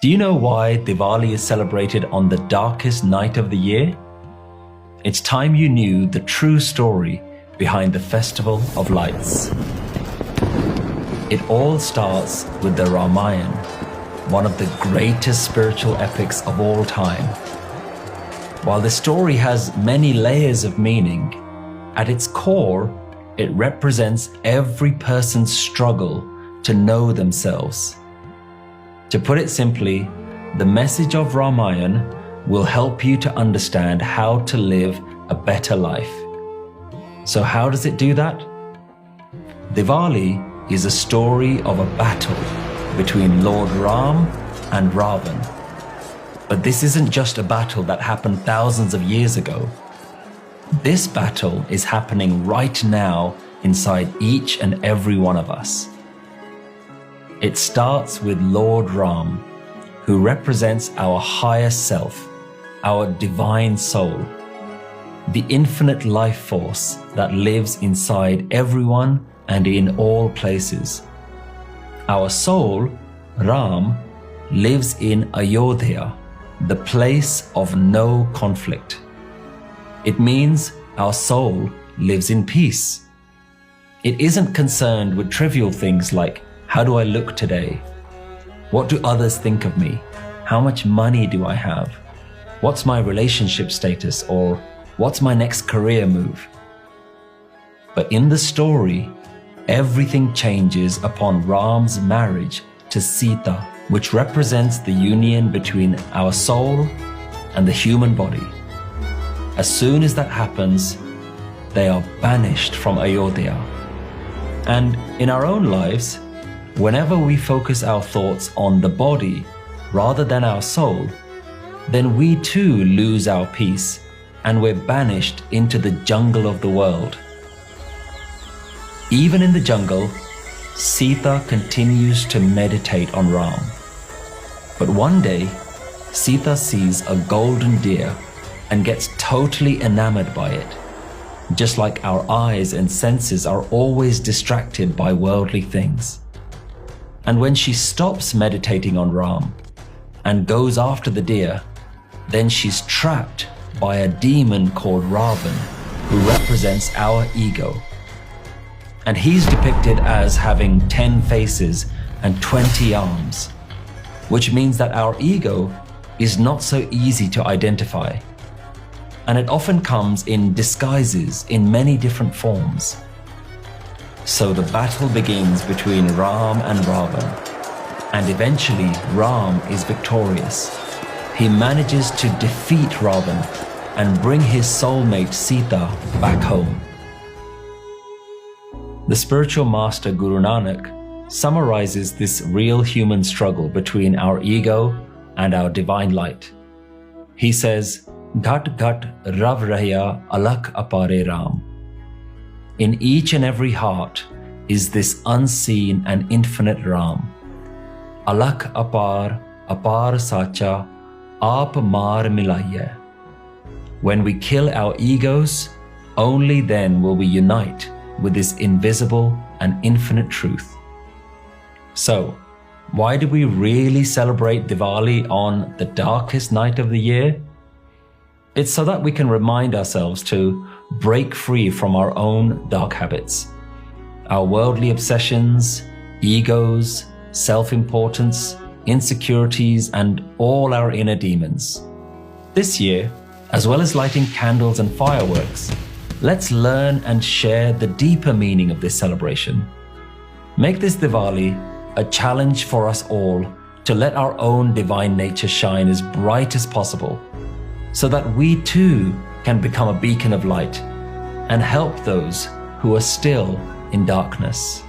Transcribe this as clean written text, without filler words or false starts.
Do you know why Diwali is celebrated on the darkest night of the year? It's time you knew the true story behind the Festival of Lights. It all starts with the Ramayana, one of the greatest spiritual epics of all time. While the story has many layers of meaning, at its core, it represents every person's struggle to know themselves. To put it simply, the message of Ramayana will help you to understand how to live a better life. So how does it do that? Diwali is a story of a battle between Lord Ram and Ravan. But this isn't just a battle that happened thousands of years ago. This battle is happening right now inside each and every one of us. It starts with Lord Ram, who represents our higher self, our divine soul, the infinite life force that lives inside everyone and in all places. Our soul, Ram, lives in Ayodhya, the place of no conflict. It means our soul lives in peace. It isn't concerned with trivial things like, how do I look today? What do others think of me? How much money do I have? What's my relationship status? Or what's my next career move? But in the story, everything changes upon Ram's marriage to Sita, which represents the union between our soul and the human body. As soon as that happens, they are banished from Ayodhya. And in our own lives, whenever we focus our thoughts on the body rather than our soul, then we too lose our peace and we're banished into the jungle of the world. Even in the jungle, Sita continues to meditate on Ram. But one day, Sita sees a golden deer and gets totally enamored by it, just like our eyes and senses are always distracted by worldly things. And when she stops meditating on Ram and goes after the deer, then she's trapped by a demon called Ravan, who represents our ego. And he's depicted as having 10 faces and 20 arms, which means that our ego is not so easy to identify. And it often comes in disguises in many different forms. So the battle begins between Ram and Ravan, and eventually Ram is victorious. He manages to defeat Ravan and bring his soulmate Sita back home. The spiritual master Guru Nanak summarizes this real human struggle between our ego and our divine light. He says, Ghat ghat rav rahya alak apare Ram. In each and every heart is this unseen and infinite Ram. Alak apar, apar sacha, aap maar milaiye. When we kill our egos, only then will we unite with this invisible and infinite truth. So, why do we really celebrate Diwali on the darkest night of the year? It's so that we can remind ourselves to break free from our own dark habits, our worldly obsessions, egos, self-importance, insecurities, and all our inner demons. This year, as well as lighting candles and fireworks, let's learn and share the deeper meaning of this celebration. Make this Diwali a challenge for us all to let our own divine nature shine as bright as possible, so that we too can become a beacon of light and help those who are still in darkness.